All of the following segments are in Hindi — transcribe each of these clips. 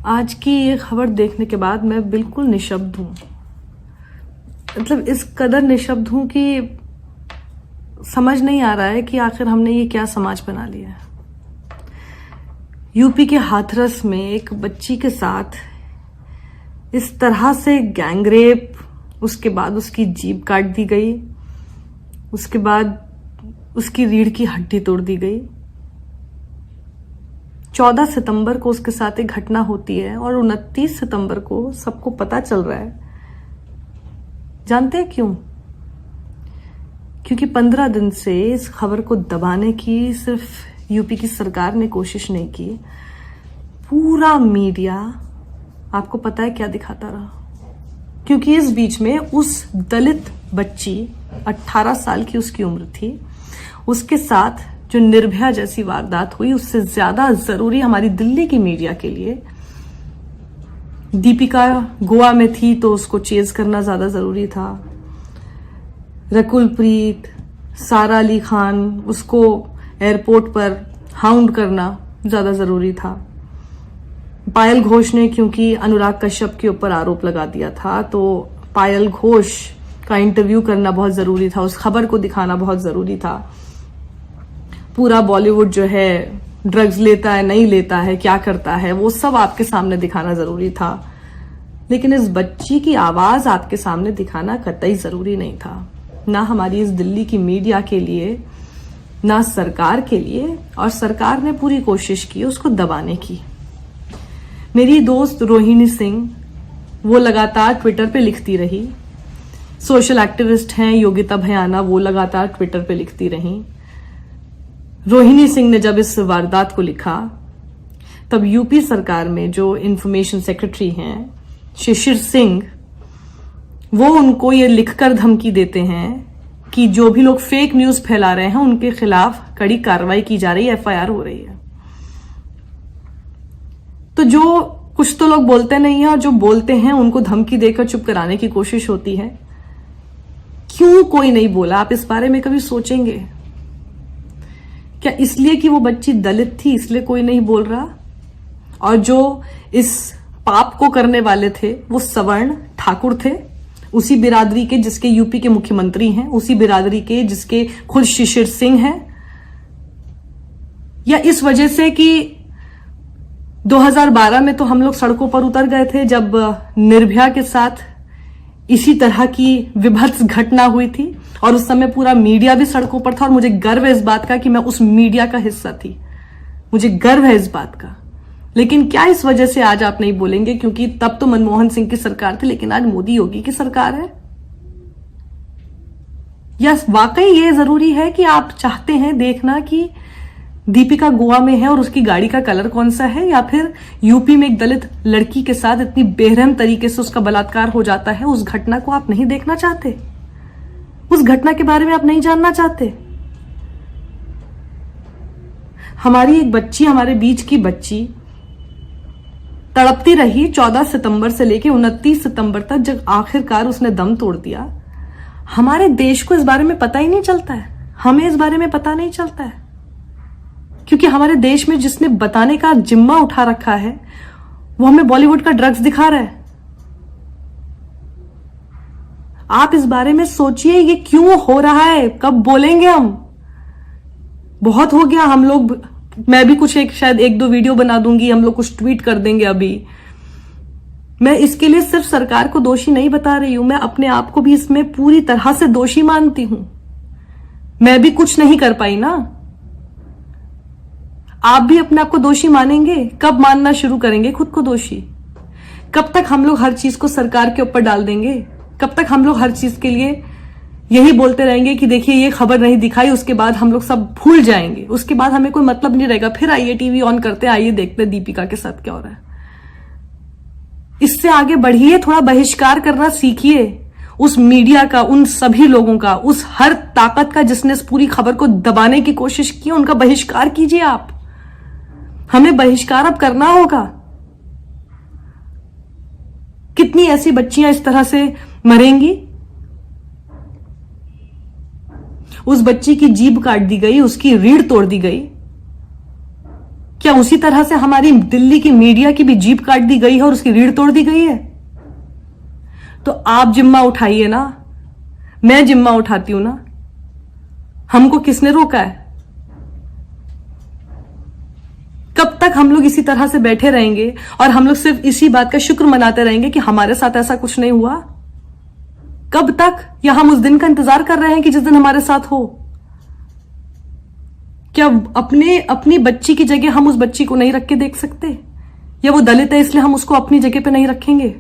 आज की ये खबर देखने के बाद मैं बिल्कुल निशब्द हूं। मतलब इस कदर निशब्द हूं कि समझ नहीं आ रहा है कि आखिर हमने ये क्या समाज बना लिया है। यूपी के हाथरस में एक बच्ची के साथ इस तरह से गैंगरेप, उसके बाद उसकी जीभ काट दी गई, उसके बाद उसकी रीढ़ की हड्डी तोड़ दी गई। 14 सितंबर को उसके साथ एक घटना होती है और 29 सितंबर को सबको पता चल रहा है। जानते हैं क्यों? क्योंकि 15 दिन से इस खबर को दबाने की सिर्फ यूपी की सरकार ने कोशिश नहीं की, पूरा मीडिया आपको पता है क्या दिखाता रहा। क्योंकि इस बीच में उस दलित बच्ची, 18 साल की उसकी उम्र थी, उसके साथ जो निर्भया जैसी वारदात हुई, उससे ज्यादा जरूरी हमारी दिल्ली की मीडिया के लिए, दीपिका गोवा में थी तो उसको चेज करना ज्यादा जरूरी था। रकुलप्रीत, सारा अली खान, उसको एयरपोर्ट पर हाउंड करना ज्यादा जरूरी था। पायल घोष ने क्योंकि अनुराग कश्यप के ऊपर आरोप लगा दिया था तो पायल घोष का इंटरव्यू करना बहुत जरूरी था, उस खबर को दिखाना बहुत जरूरी था। पूरा बॉलीवुड जो है ड्रग्स लेता है, नहीं लेता है, क्या करता है, वो सब आपके सामने दिखाना जरूरी था। लेकिन इस बच्ची की आवाज आपके सामने दिखाना कतई जरूरी नहीं था, ना हमारी इस दिल्ली की मीडिया के लिए, ना सरकार के लिए। और सरकार ने पूरी कोशिश की उसको दबाने की। मेरी दोस्त रोहिणी सिंह, वो लगातार ट्विटर पे लिखती रही। सोशल एक्टिविस्ट हैं योगिता भयाना, वो लगातार ट्विटर पे लिखती रही। रोहिणी सिंह ने जब इस वारदात को लिखा तब यूपी सरकार में जो इंफॉर्मेशन सेक्रेटरी हैं शिशिर सिंह, वो उनको ये लिखकर धमकी देते हैं कि जो भी लोग फेक न्यूज फैला रहे हैं उनके खिलाफ कड़ी कार्रवाई की जा रही है, एफआईआर हो रही है। तो जो कुछ तो लोग बोलते नहीं है और जो बोलते हैं उनको धमकी देकर चुप कराने की कोशिश होती है। क्यों कोई नहीं बोला? आप इस बारे में कभी सोचेंगे क्या? इसलिए कि वो बच्ची दलित थी इसलिए कोई नहीं बोल रहा? और जो इस पाप को करने वाले थे वो सवर्ण ठाकुर थे, उसी बिरादरी के जिसके यूपी के मुख्यमंत्री हैं, उसी बिरादरी के जिसके खुद शिशिर सिंह हैं? या इस वजह से कि 2012 में तो हम लोग सड़कों पर उतर गए थे जब निर्भया के साथ इसी तरह की विभत्स घटना हुई थी और उस समय पूरा मीडिया भी सड़कों पर था और मुझे गर्व है इस बात का कि मैं उस मीडिया का हिस्सा थी, मुझे गर्व है इस बात का। लेकिन क्या इस वजह से आज आप नहीं बोलेंगे क्योंकि तब तो मनमोहन सिंह की सरकार थी लेकिन आज मोदी योगी की सरकार है? या वाकई ये जरूरी है कि आप चाहते हैं देखना कि दीपिका गोवा में है और उसकी गाड़ी का कलर कौन सा है, या फिर यूपी में एक दलित लड़की के साथ इतनी बेरहम तरीके से उसका बलात्कार हो जाता है, उस घटना को आप नहीं देखना चाहते? उस घटना के बारे में आप नहीं जानना चाहते? हमारी एक बच्ची, हमारे बीच की बच्ची तड़पती रही 14 सितंबर से लेकर 29 सितंबर तक, जब आखिरकार उसने दम तोड़ दिया। हमारे देश को इस बारे में पता ही नहीं चलता है, हमें इस बारे में पता नहीं चलता है क्योंकि हमारे देश में जिसने बताने का जिम्मा उठा रखा है वो हमें बॉलीवुड का ड्रग्स दिखा रहा है। आप इस बारे में सोचिए ये क्यों हो रहा है? कब बोलेंगे हम? बहुत हो गया। हम लोग, मैं भी कुछ शायद 1-2 वीडियो बना दूंगी, हम लोग कुछ ट्वीट कर देंगे। अभी मैं इसके लिए सिर्फ सरकार को दोषी नहीं बता रही हूं, मैं अपने आप को भी इसमें पूरी तरह से दोषी मानती हूं। मैं भी कुछ नहीं कर पाई ना। आप भी अपने आप को दोषी मानेंगे? कब मानना शुरू करेंगे खुद को दोषी? कब तक हम लोग हर चीज को सरकार के ऊपर डाल देंगे? कब तक हम लोग हर चीज के लिए यही बोलते रहेंगे कि देखिए ये खबर नहीं दिखाई, उसके बाद हम लोग सब भूल जाएंगे, उसके बाद हमें कोई मतलब नहीं रहेगा, फिर आइए टीवी ऑन करते, आइए देखते दीपिका के साथ क्या हो रहा है। इससे आगे बढ़िए, थोड़ा बहिष्कार करना सीखिए उस मीडिया का, उन सभी लोगों का, उस हर ताकत का जिसने इस पूरी खबर को दबाने की कोशिश की, उनका बहिष्कार कीजिए आप। हमें बहिष्कार अब करना होगा। कितनी ऐसी बच्चियां इस तरह से मरेंगी? उस बच्ची की जीभ काट दी गई, उसकी रीढ़ तोड़ दी गई, क्या उसी तरह से हमारी दिल्ली की मीडिया की भी जीभ काट दी गई है और उसकी रीढ़ तोड़ दी गई है? तो आप जिम्मा उठाइए ना, मैं जिम्मा उठाती हूं ना। हमको किसने रोका है? कब तक हम लोग इसी तरह से बैठे रहेंगे और हम लोग सिर्फ इसी बात का शुक्र मनाते रहेंगे कि हमारे साथ ऐसा कुछ नहीं हुआ? कब तक? या हम उस दिन का इंतजार कर रहे हैं कि जिस दिन हमारे साथ हो? क्या अपनी बच्ची की जगह हम उस बच्ची को नहीं रख के देख सकते? या वो दलित है इसलिए हम उसको अपनी जगह पे नहीं रखेंगे?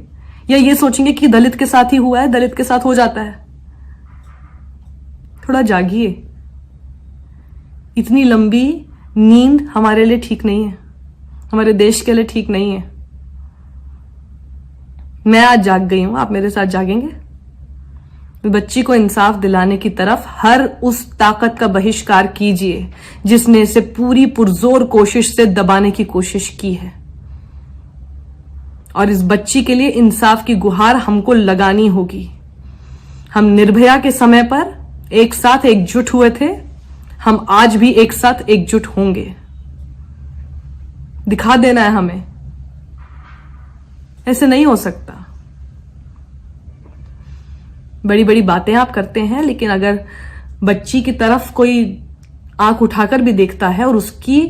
या ये सोचेंगे कि दलित के साथ ही हुआ है, दलित के साथ हो जाता है? थोड़ा जागिए। इतनी लंबी नींद हमारे लिए ठीक नहीं है, हमारे देश के लिए ठीक नहीं है। मैं आज जाग गई हूं, आप मेरे साथ जागेंगे? बच्ची को इंसाफ दिलाने की तरफ हर उस ताकत का बहिष्कार कीजिए जिसने इसे पूरी पुरजोर कोशिश से दबाने की कोशिश की है। और इस बच्ची के लिए इंसाफ की गुहार हमको लगानी होगी। हम निर्भया के समय पर एक साथ एकजुट हुए थे, हम आज भी एक साथ एकजुट होंगे। दिखा देना है हमें, ऐसे नहीं हो सकता। बड़ी बड़ी बातें आप करते हैं, लेकिन अगर बच्ची की तरफ कोई आंख उठाकर भी देखता है और उसकी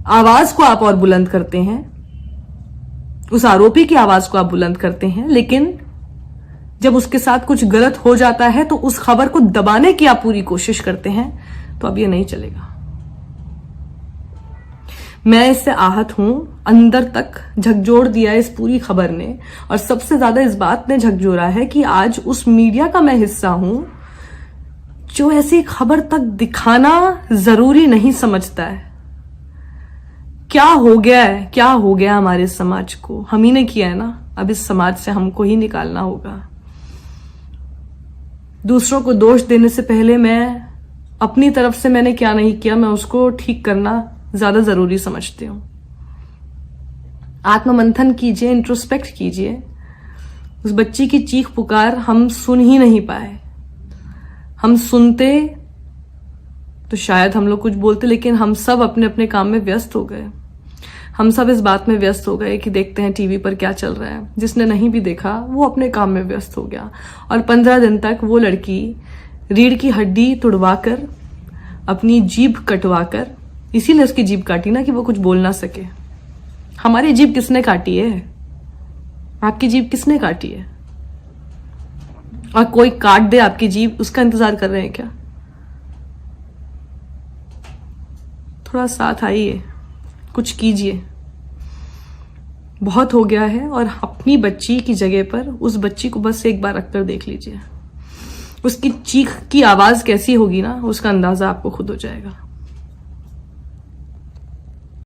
आवाज को आप और बुलंद करते हैं, उस आरोपी की आवाज को आप बुलंद करते हैं, लेकिन जब उसके साथ कुछ गलत हो जाता है तो उस खबर को दबाने की आप पूरी कोशिश करते हैं, तो अब ये नहीं चलेगा। मैं इससे आहत हूं, अंदर तक झकझोर दिया इस पूरी खबर ने। और सबसे ज्यादा इस बात ने झकझोरा है कि आज उस मीडिया का मैं हिस्सा हूं जो ऐसी खबर तक दिखाना जरूरी नहीं समझता है। क्या हो गया है, क्या हो गया हमारे समाज को? हम ही ने किया है ना, अब इस समाज से हमको ही निकालना होगा। दूसरों को दोष देने से पहले मैं अपनी तरफ से मैंने क्या नहीं किया, मैं उसको ठीक करना ज्यादा जरूरी समझती हूं। आत्ममंथन कीजिए, इंट्रोस्पेक्ट कीजिए। उस बच्ची की चीख पुकार हम सुन ही नहीं पाए। हम सुनते तो शायद हम लोग कुछ बोलते, लेकिन हम सब अपने अपने काम में व्यस्त हो गए। हम सब इस बात में व्यस्त हो गए कि देखते हैं टीवी पर क्या चल रहा है। जिसने नहीं भी देखा वो अपने काम में व्यस्त हो गया। और 15 दिन तक वो लड़की रीढ़ की हड्डी तुड़वाकर, अपनी जीभ कटवाकर, इसीलिए उसकी जीभ काटी ना कि वो कुछ बोल ना सके। हमारी जीभ किसने काटी है? आपकी जीभ किसने काटी है? और कोई काट दे आपकी जीभ, उसका इंतजार कर रहे हैं क्या? थोड़ा साथ आइए, कुछ कीजिए। बहुत हो गया है। और अपनी बच्ची की जगह पर उस बच्ची को बस एक बार रखकर देख लीजिए। उसकी चीख की आवाज कैसी होगी ना, उसका अंदाजा आपको खुद हो जाएगा।